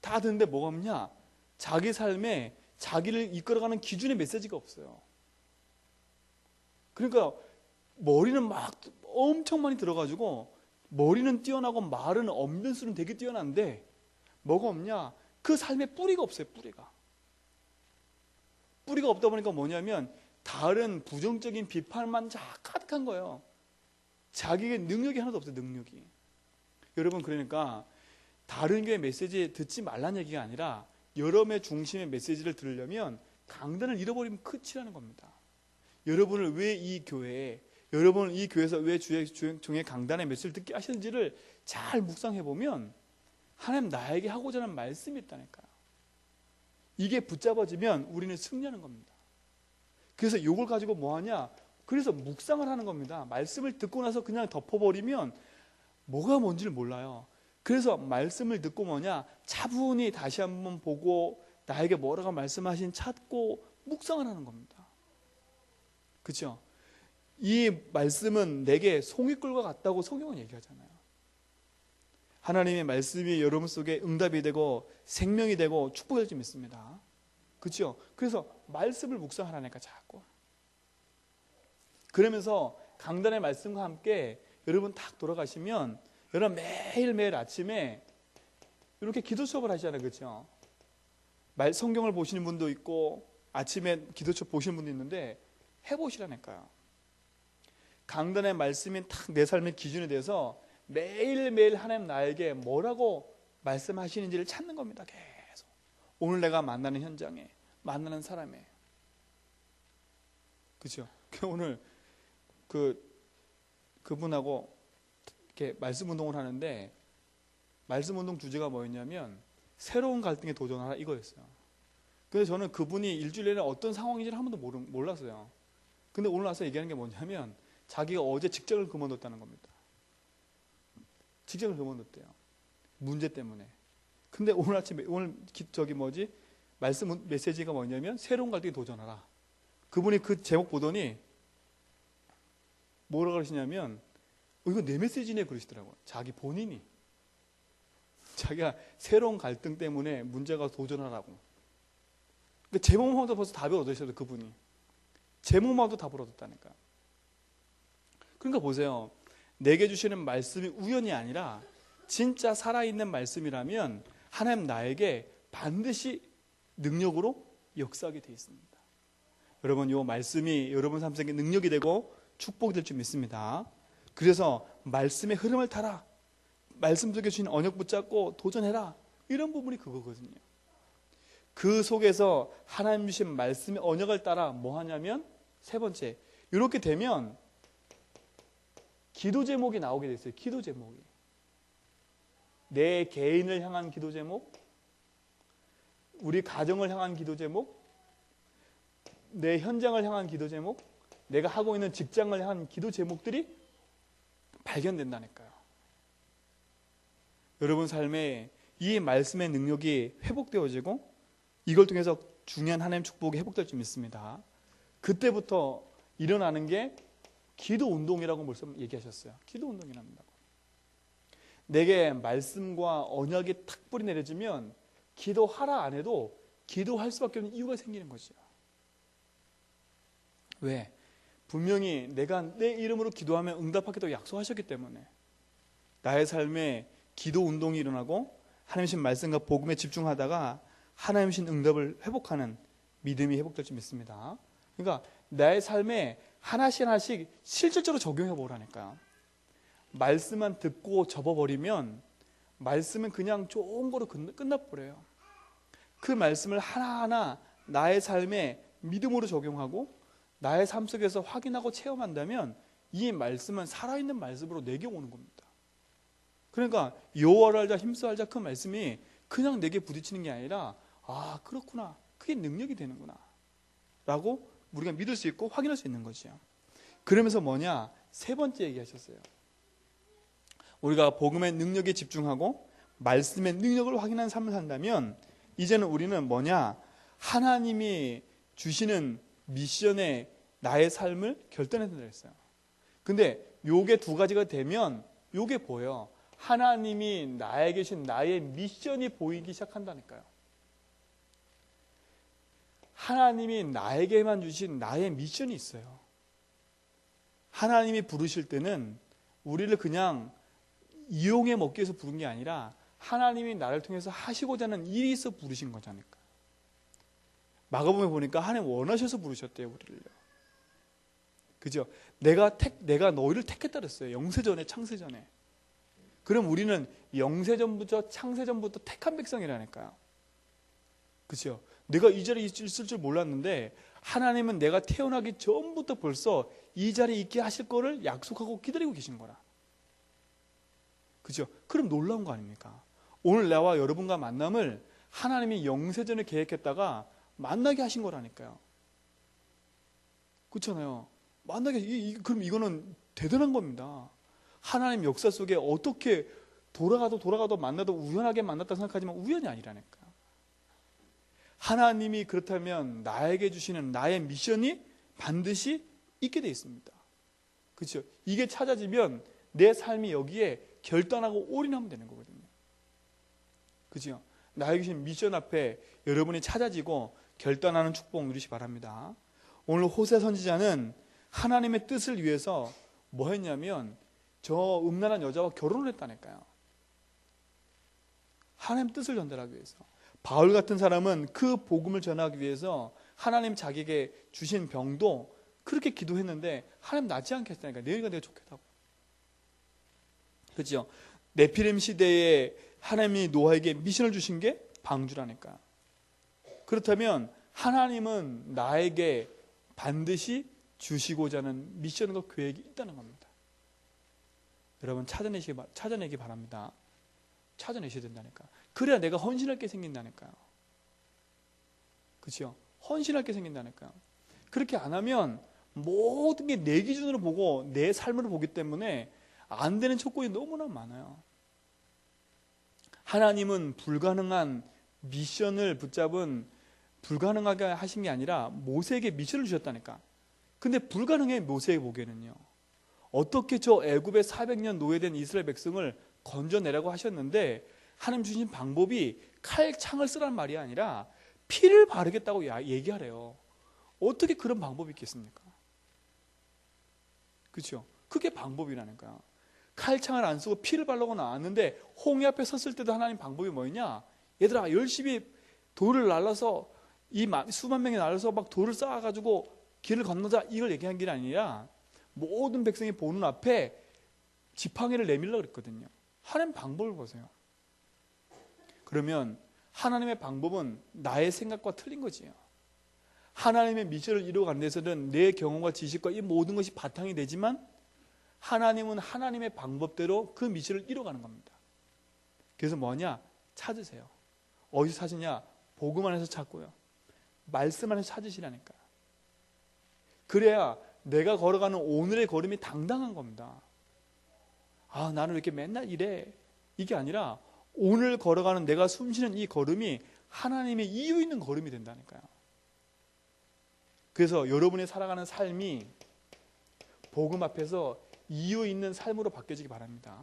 다 듣는데 뭐가 없냐? 자기 삶에 자기를 이끌어가는 기준의 메시지가 없어요. 그러니까 머리는 막 엄청 많이 들어가지고 머리는 뛰어나고 말은 언변수는 되게 뛰어난데 뭐가 없냐? 그 삶에 뿌리가 없어요. 뿌리가 없다 보니까 뭐냐면 다른 부정적인 비판만 가득한 거예요. 자기의 능력이 하나도 없어요. 능력이. 여러분 그러니까 다른 교회 메시지 듣지 말라는 얘기가 아니라 여러분의 중심의 메시지를 들으려면 강단을 잃어버리면 끝이라는 겁니다. 여러분을 왜 이 교회에 여러분은 이 교회에서 왜 주의 중에 강단의 메시지를 듣게 하시는지를 잘 묵상해 보면 하나님 나에게 하고자 하는 말씀이 있다니까요. 이게 붙잡아지면 우리는 승리하는 겁니다. 그래서 이걸 가지고 뭐하냐? 그래서 묵상을 하는 겁니다. 말씀을 듣고 나서 그냥 덮어버리면 뭐가 뭔지를 몰라요. 그래서 말씀을 듣고 뭐냐? 차분히 다시 한번 보고 나에게 뭐라고 말씀하신 찾고 묵상을 하는 겁니다. 그렇죠? 이 말씀은 내게 송이꿀과 같다고 성경은 얘기하잖아요. 하나님의 말씀이 여러분 속에 응답이 되고 생명이 되고 축복될 줄 믿습니다. 그렇죠? 그래서 말씀을 묵상하라니까 자꾸. 그러면서 강단의 말씀과 함께 여러분 딱 돌아가시면 여러분 매일매일 아침에 이렇게 기도 수업을 하시잖아요. 그렇죠? 성경을 보시는 분도 있고 아침에 기도 수업 보시는 분도 있는데 해보시라니까요. 강단의 말씀이 딱 내 삶의 기준이 돼서 매일매일 하나님 나에게 뭐라고 말씀하시는지를 찾는 겁니다. 계속. 오늘 내가 만나는 현장에, 만나는 사람에. 그렇죠? 오늘 그분하고 이렇게 말씀 운동을 하는데 말씀 운동 주제가 뭐였냐면 새로운 갈등에 도전하라 이거였어요. 그래서 저는 그분이 일주일 내내 어떤 상황인지를 한 번도 몰랐어요. 근데 오늘 와서 얘기하는 게 뭐냐면 자기가 어제 직장을 그만뒀다는 겁니다. 직장을 그만뒀대요. 문제 때문에. 근데 오늘 아침에 말씀 메시지가 뭐냐면 새로운 갈등에 도전하라. 그분이 그 제목 보더니 뭐라 그러시냐면 이거 내 메시지네 그러시더라고요. 자기 본인이 자기가 새로운 갈등 때문에 문제가 도전하라고. 그러니까 제목만도 벌써 답이 얻으셔도 그분이 제목만도 답을 얻었다니까. 그러니까 보세요. 내게 주시는 말씀이 우연이 아니라 진짜 살아있는 말씀이라면 하나님 나에게 반드시 능력으로 역사하게 되어 있습니다. 여러분, 이 말씀이 여러분 삶 속에 능력이 되고 축복이 될 줄 믿습니다. 그래서 말씀의 흐름을 타라. 말씀 속에 주신 언약 붙잡고 도전해라. 이런 부분이 그거거든요. 그 속에서 하나님 주신 말씀의 언약을 따라 뭐 하냐면 세 번째, 이렇게 되면 기도 제목이 나오게 돼 있어요. 기도 제목이. 내 개인을 향한 기도 제목, 우리 가정을 향한 기도 제목, 내 현장을 향한 기도 제목, 내가 하고 있는 직장을 향한 기도 제목들이 발견된다니까요. 여러분 삶에 이 말씀의 능력이 회복되어지고 이걸 통해서 중요한 하나님 축복이 회복될 줄 믿습니다. 그때부터 일어나는 게 기도 운동이라고 벌써 얘기하셨어요. 기도 운동이랍니다. 내게 말씀과 언약이 탁 뿌리 내려지면 기도하라 안 해도 기도할 수밖에 없는 이유가 생기는 거죠. 왜? 분명히 내가 내 이름으로 기도하면 응답하겠다고 약속하셨기 때문에 나의 삶에 기도 운동이 일어나고 하나님의 말씀과 복음에 집중하다가 하나님의 응답을 회복하는 믿음이 회복될 줄 믿습니다. 그러니까 나의 삶에 하나씩 하나씩 실질적으로 적용해 보라니까요. 말씀만 듣고 접어버리면 말씀은 그냥 좋은 거로 끝나버려요. 그 말씀을 하나하나 나의 삶에 믿음으로 적용하고 나의 삶 속에서 확인하고 체험한다면 이 말씀은 살아있는 말씀으로 내게 오는 겁니다. 그러니까 여호와를 알자 힘써 알자 그 말씀이 그냥 내게 부딪히는 게 아니라 아 그렇구나, 그게 능력이 되는구나 라고 우리가 믿을 수 있고 확인할 수 있는 거죠. 그러면서 뭐냐, 세 번째 얘기하셨어요. 우리가 복음의 능력에 집중하고 말씀의 능력을 확인하는 삶을 산다면 이제는 우리는 뭐냐, 하나님이 주시는 미션에 나의 삶을 결단해야 된다 했어요. 근데 요게 두 가지가 되면 요게 보여요. 하나님이 나에게 주신 나의 미션이 보이기 시작한다니까요. 하나님이 나에게만 주신 나의 미션이 있어요. 하나님이 부르실 때는 우리를 그냥 이용해 먹기 위해서 부른 게 아니라 하나님이 나를 통해서 하시고자 하는 일이 있어 부르신 거잖아요. 마가복음에 보니까 하나님 원하셔서 부르셨대요, 우리를요. 그죠? 내가 너희를 택했다 그랬어요. 영세전에, 창세전에. 그럼 우리는 영세전부터 창세전부터 택한 백성이라니까요. 그죠? 내가 이 자리에 있을 줄 몰랐는데 하나님은 내가 태어나기 전부터 벌써 이 자리에 있게 하실 거를 약속하고 기다리고 계신 거라. 그죠? 그럼 놀라운 거 아닙니까? 오늘 나와 여러분과 만남을 하나님이 영세전에 계획했다가 만나게 하신 거라니까요. 그렇잖아요. 그럼 이거는 대단한 겁니다. 하나님 역사 속에 어떻게 돌아가도 만나도 우연하게 만났다 생각하지만 우연이 아니라니까요. 하나님이 그렇다면 나에게 주시는 나의 미션이 반드시 있게 돼 있습니다. 그렇죠? 이게 찾아지면 내 삶이 여기에 결단하고 올인하면 되는 거거든요. 그죠? 나에게 주신 미션 앞에 여러분이 찾아지고 결단하는 축복 누리시 바랍니다. 오늘 호세 선지자는 하나님의 뜻을 위해서 뭐 했냐면 저 음란한 여자와 결혼을 했다니까요. 하나님 뜻을 전달하기 위해서. 바울 같은 사람은 그 복음을 전하기 위해서 하나님 자기에게 주신 병도 그렇게 기도했는데 하나님 낫지 않게 했다니까. 내가 좋겠다고. 그렇죠? 네피림 시대에 하나님이 노아에게 미션을 주신 게 방주라니까. 그렇다면 하나님은 나에게 반드시 주시고자 하는 미션과 계획이 있다는 겁니다. 여러분 찾아내기 바랍니다. 찾아내셔야 된다니까. 그래야 내가 헌신할 게 생긴다니까요. 그렇죠? 헌신할 게 생긴다니까요. 그렇게 안 하면 모든 게 내 기준으로 보고 내 삶으로 보기 때문에 안 되는 조건이 너무나 많아요. 하나님은 불가능한 미션을 붙잡은 불가능하게 하신 게 아니라 모세에게 미션을 주셨다니까. 근데 불가능해. 모세에게 보기에는요. 어떻게 저 애굽의 400년 노예된 이스라엘 백성을 건져내라고 하셨는데 하나님 주신 방법이 칼, 창을 쓰라는 말이 아니라 피를 바르겠다고 얘기하래요. 어떻게 그런 방법이 있겠습니까? 그렇죠? 그게 방법이라니까요. 칼, 창을 안 쓰고 피를 바르고 나왔는데 홍해 앞에 섰을 때도 하나님 방법이 뭐였냐? 얘들아 열심히 돌을 날라서 이 수만 명이 날라서 막 돌을 쌓아가지고 길을 건너자, 이걸 얘기한 게 아니라 모든 백성이 보는 앞에 지팡이를 내밀려고 그랬거든요. 하나님 방법을 보세요. 그러면 하나님의 방법은 나의 생각과 틀린 거지요. 하나님의 미션을 이루어가는 데서는 내 경험과 지식과 이 모든 것이 바탕이 되지만 하나님은 하나님의 방법대로 그 미션을 이루어가는 겁니다. 그래서 뭐냐? 찾으세요. 어디서 찾으냐? 복음 안에서 찾고요. 말씀 안에서 찾으시라니까. 그래야 내가 걸어가는 오늘의 걸음이 당당한 겁니다. 아, 나는 왜 이렇게 맨날 이래? 이게 아니라 오늘 걸어가는 내가 숨쉬는 이 걸음이 하나님의 이유 있는 걸음이 된다니까요. 그래서 여러분이 살아가는 삶이 복음 앞에서 이유 있는 삶으로 바뀌어지기 바랍니다.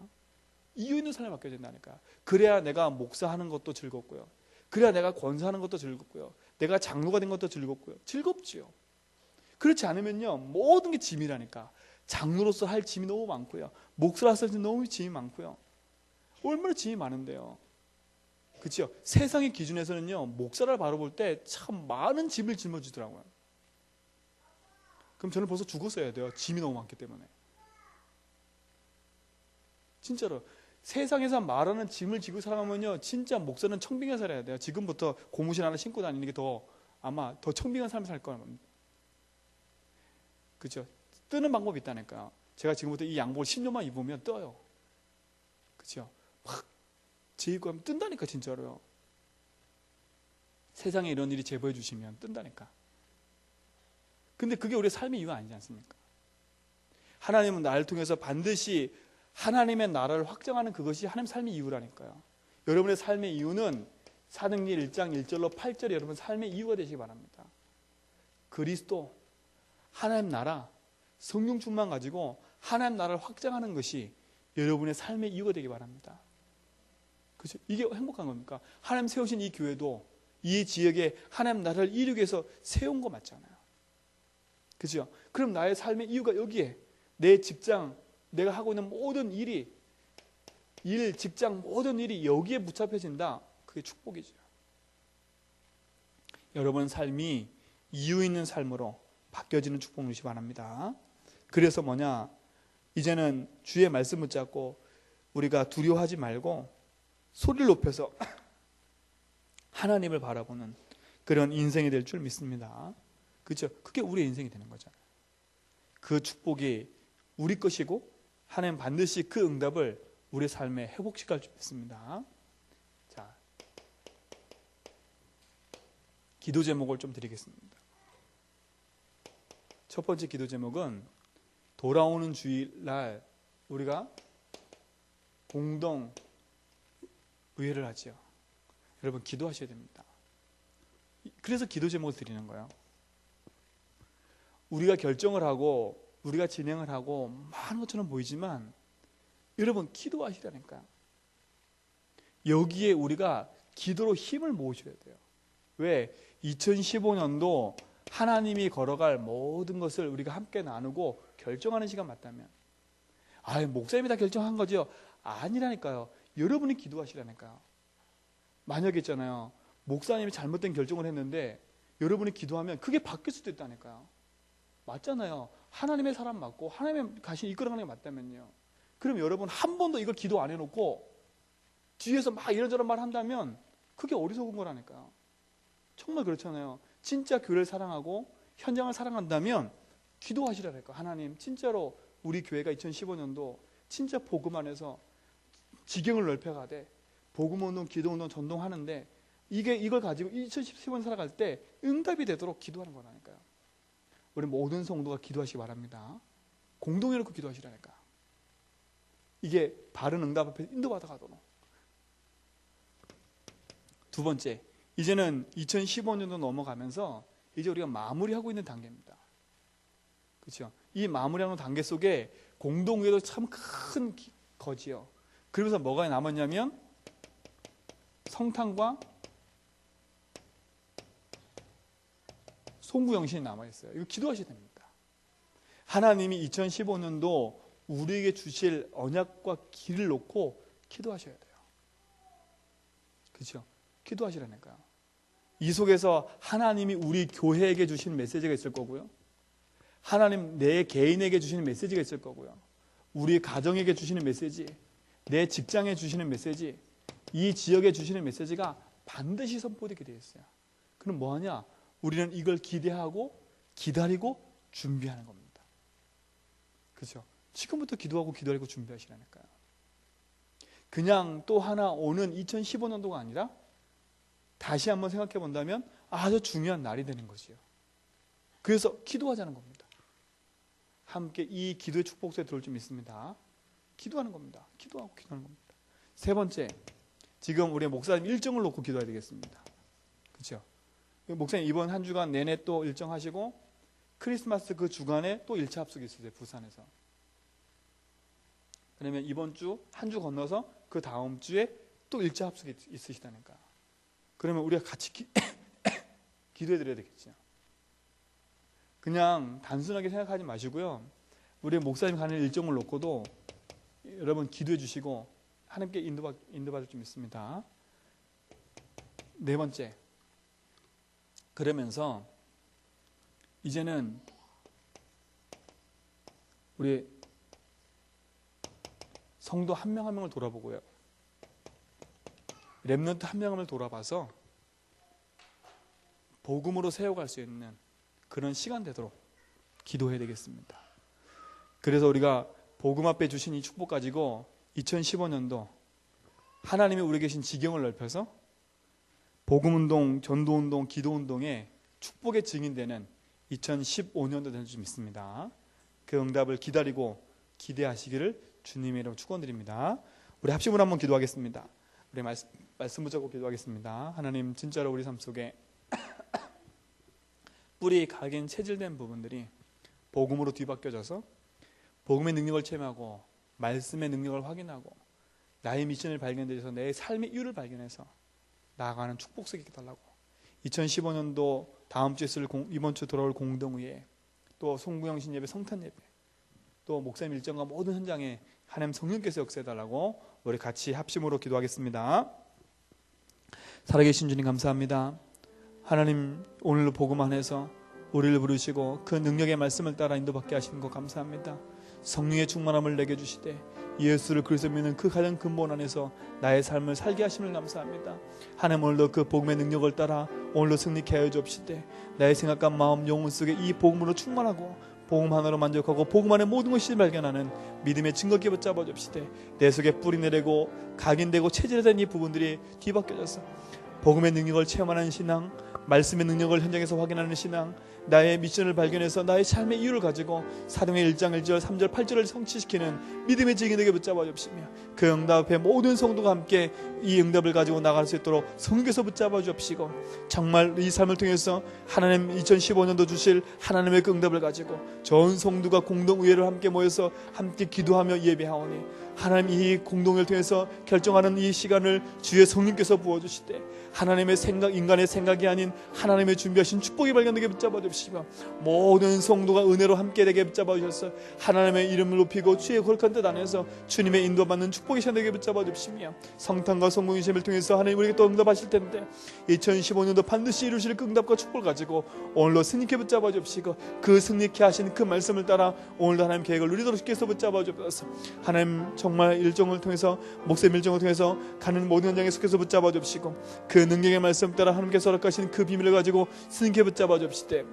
이유 있는 삶이 바뀌어야 된다니까. 그래야 내가 목사하는 것도 즐겁고요. 그래야 내가 권사하는 것도 즐겁고요. 내가 장로가 된 것도 즐겁고요. 즐겁지요. 그렇지 않으면요, 모든 게 짐이라니까. 장로로서 할 짐이 너무 많고요. 목사로서 할 너무 짐이 많고요. 얼마나 짐이 많은데요. 그렇죠? 세상의 기준에서는요, 목사를 바라볼 때 참 많은 짐을 짊어지더라고요. 그럼 저는 벌써 죽었어야 돼요. 짐이 너무 많기 때문에. 진짜로 세상에서 말하는 짐을 지고 살아가면요, 진짜 목사는 청빙한 살아야 돼요. 지금부터 고무신 하나 신고 다니는 게 더 아마 더 청빙한 삶을 살 거예요. 그렇죠? 뜨는 방법이 있다니까요. 제가 지금부터 이 양복을 10년만 입으면 떠요. 그렇죠? 막 제입고 하면 뜬다니까, 진짜로요. 세상에 이런 일이 제보해 주시면 뜬다니까. 근데 그게 우리의 삶의 이유가 아니지 않습니까? 하나님은 나를 통해서 반드시 하나님의 나라를 확정하는 그것이 하나님 삶의 이유라니까요. 여러분의 삶의 이유는 사도행전 1장 1절로 8절에 여러분 삶의 이유가 되시기 바랍니다. 그리스도, 하나님 나라, 성령 충만 가지고 하나님 나라를 확장하는 것이 여러분의 삶의 이유가 되기 바랍니다. 그렇죠? 이게 행복한 겁니까? 하나님 세우신 이 교회도 이 지역에 하나님 나라를 이루기 위해서 세운 거 맞잖아요. 그렇죠? 그럼 나의 삶의 이유가 여기에, 내 직장, 내가 하고 있는 모든 일이, 직장 모든 일이 여기에 붙잡혀진다. 그게 축복이죠. 여러분 삶이 이유 있는 삶으로 바뀌어지는 축복 누리시기 바랍니다. 그래서 뭐냐? 이제는 주의 말씀 붙잡고 우리가 두려워하지 말고 소리를 높여서 하나님을 바라보는 그런 인생이 될 줄 믿습니다. 그렇죠? 그게 우리의 인생이 되는 거잖아요. 그 축복이 우리 것이고 하나님 반드시 그 응답을 우리 삶에 회복시킬 줄 믿습니다. 자, 기도 제목을 좀 드리겠습니다. 첫 번째 기도 제목은 돌아오는 주일날 우리가 공동 의회를 하죠. 여러분 기도하셔야 됩니다. 그래서 기도 제목을 드리는 거예요. 우리가 결정을 하고 우리가 진행을 하고 많은 것처럼 보이지만 여러분 기도하시라니까요. 여기에 우리가 기도로 힘을 모으셔야 돼요. 왜? 2015년도 하나님이 걸어갈 모든 것을 우리가 함께 나누고 결정하는 시간 맞다면, 목사님이 다 결정한 거죠. 아니라니까요. 여러분이 기도하시라니까요. 만약에 있잖아요, 목사님이 잘못된 결정을 했는데 여러분이 기도하면 그게 바뀔 수도 있다니까요. 맞잖아요. 하나님의 사람 맞고 하나님의 가신 이끌어가는 게 맞다면요. 그럼 여러분 한 번도 이걸 기도 안 해놓고 뒤에서 막 이런저런 말 한다면 그게 어리석은 거라니까요. 정말 그렇잖아요. 진짜 교회를 사랑하고 현장을 사랑한다면 기도하시라니까. 하나님 진짜로 우리 교회가 2015년도 진짜 복음 안에서 지경을 넓혀가되 복음운동, 기도운동, 전동하는데 이걸 가지고 2015년 살아갈 때 응답이 되도록 기도하는 거라니까요. 우리 모든 성도가 기도하시기 바랍니다. 공동에 놓고 기도하시라니까. 이게 바른 응답 앞에 인도받아 가도록. 두 번째, 이제는 2015년도 넘어가면서 이제 우리가 마무리하고 있는 단계입니다. 그렇죠? 이 마무리하는 단계 속에 공동회도 참 큰 거지요. 그러면서 뭐가 남았냐면 성탄과 송구영신이 남아있어요. 이거 기도하셔야 됩니다. 하나님이 2015년도 우리에게 주실 언약과 길을 놓고 기도하셔야 돼요. 그렇죠? 기도하시라니까요. 이 속에서 하나님이 우리 교회에게 주신 메시지가 있을 거고요. 하나님 내 개인에게 주시는 메시지가 있을 거고요. 우리 가정에게 주시는 메시지, 내 직장에 주시는 메시지, 이 지역에 주시는 메시지가 반드시 선포되게 되어 있어요. 그럼 뭐하냐? 우리는 이걸 기대하고 기다리고 준비하는 겁니다. 그렇죠? 지금부터 기도하고 기다리고 준비하시라니까요. 그냥 또 하나 오는 2015년도가 아니라 다시 한번 생각해 본다면 아주 중요한 날이 되는 것이요. 그래서 기도하자는 겁니다. 함께 이 기도의 축복 속에 들어올 줄 믿습니다. 기도하는 겁니다. 기도하고 기도하는 겁니다. 세 번째, 지금 우리 목사님 일정을 놓고 기도해야 되겠습니다. 그렇죠? 목사님 이번 한 주간 내내 또 일정하시고 크리스마스 그 주간에 또 1차 합숙이 있으세요. 부산에서. 그러면 이번 주 한 주 건너서 그 다음 주에 또 1차 합숙이 있으시다니까. 그러면 우리가 같이 기도해 드려야 되겠죠. 그냥 단순하게 생각하지 마시고요. 우리 목사님 가는 일정을 놓고도 여러분 기도해 주시고 하나님께 인도받을 줄 믿습니다. 네 번째, 그러면서 이제는 우리 성도 한 명 한 명을 돌아보고요. 렘넌트 한 명 한 명을 돌아봐서 복음으로 세워갈 수 있는 그런 시간 되도록 기도해야 되겠습니다. 그래서 우리가 복음 앞에 주신 이 축복 가지고 2015년도 하나님이 우리에게 주신 지경을 넓혀서 복음운동, 전도운동, 기도운동에 축복의 증인되는 2015년도 되는 줄 믿습니다. 그 응답을 기다리고 기대하시기를 주님의 이름으로 축원드립니다. 우리 합심으로 한번 기도하겠습니다. 우리 말씀 붙잡고 기도하겠습니다. 하나님, 진짜로 우리 삶 속에 뿌리 각인 체질된 부분들이 복음으로 뒤바뀌어져서 복음의 능력을 체험하고 말씀의 능력을 확인하고 나의 미션을 발견해서 내 삶의 이유를 발견해서 나아가는 축복 속에 있게 달라고 2015년도 다음 주에 있을 이번 주 돌아올 공동회에 또 송구영신 예배, 성탄 예배 또 목사님 일정과 모든 현장에 하나님 성령께서 역사해달라고 우리 같이 합심으로 기도하겠습니다. 살아계신 주님 감사합니다. 하나님 오늘로 복음 안에서 우리를 부르시고 그 능력의 말씀을 따라 인도받게 하시는 것 감사합니다. 성령의 충만함을 내게 주시되 예수를 그리스도 믿는 그 가장 근본 안에서 나의 삶을 살게 하심을 감사합니다. 하나님 오늘도 그 복음의 능력을 따라 오늘도 승리케 하여 주옵시되 나의 생각과 마음, 영혼 속에 이 복음으로 충만하고 복음 하나로 만족하고 복음 안에 모든 것이 발견하는 믿음의 증거기에 붙잡아 줍시되 내 속에 뿌리 내리고 각인되고 체질화된 이 부분들이 뒤바뀌어져서 복음의 능력을 체험하는 신앙, 말씀의 능력을 현장에서 확인하는 신앙, 나의 미션을 발견해서 나의 삶의 이유를 가지고 사도행전 1장 1절 3절 8절을 성취시키는 믿음의 증인에게 붙잡아 주시며 그 응답 앞에 모든 성도가 함께 이 응답을 가지고 나갈 수 있도록 성령께서 붙잡아 주옵시고 정말 이 삶을 통해서 하나님 2015년도 주실 하나님의 그 응답을 가지고 전 성도가 공동의회를 함께 모여서 함께 기도하며 예배하오니 하나님 이 공동회를 통해서 결정하는 이 시간을 주의 성령께서 부어주시되 하나님의 생각, 인간의 생각이 아닌 하나님의 준비하신 축복이 발견되게 붙잡아 주시며 모든 성도가 은혜로 함께 되게 붙잡아 주셔서 하나님의 이름을 높이고 주의 거룩한 뜻 안에서 주님의 인도받는 축복이 시작되게 붙잡아 주시며 성탄과 성공의심을 통해서 하나님 우리에게 또 응답하실 텐데 2015년도 반드시 이루실 그 응답과 축복을 가지고 오늘로 승리케 붙잡아 주시고 그 승리케 하신 그 말씀을 따라 오늘도 하나님 계획을 누리도록 주께서 붙잡아 주셔서 하나님 정말 일정을 통해서 목사님 일정을 통해서 가는 모든 현장에 속해서 붙잡아 주시고 그 능력의 말씀 따라 하나님께서 허락하신 그 비밀을 가지고 승리케 붙잡아 주시되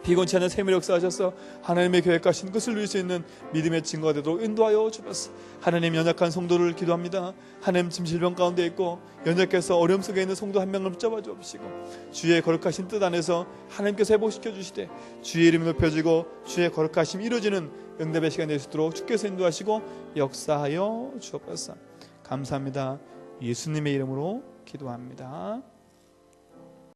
비곤치 않은 샘을 역사하셔서 하나님의 계획하신 것을 누릴 수 있는 믿음의 증거가 되도록 인도하여 주옵소서. 하나님 연약한 성도를 기도합니다. 하나님 지금 질병 가운데 있고 연약해서 어려움 속에 있는 성도 한 명을 붙잡아 주옵시고 주의 거룩하신 뜻 안에서 하나님께서 회복시켜 주시되 주의 이름이 높여지고 주의 거룩하심이 이루어지는 응답의 시간 될 수 있도록 주께서 인도하시고 역사하여 주옵소서. 감사합니다. 예수님의 이름으로 기도합니다.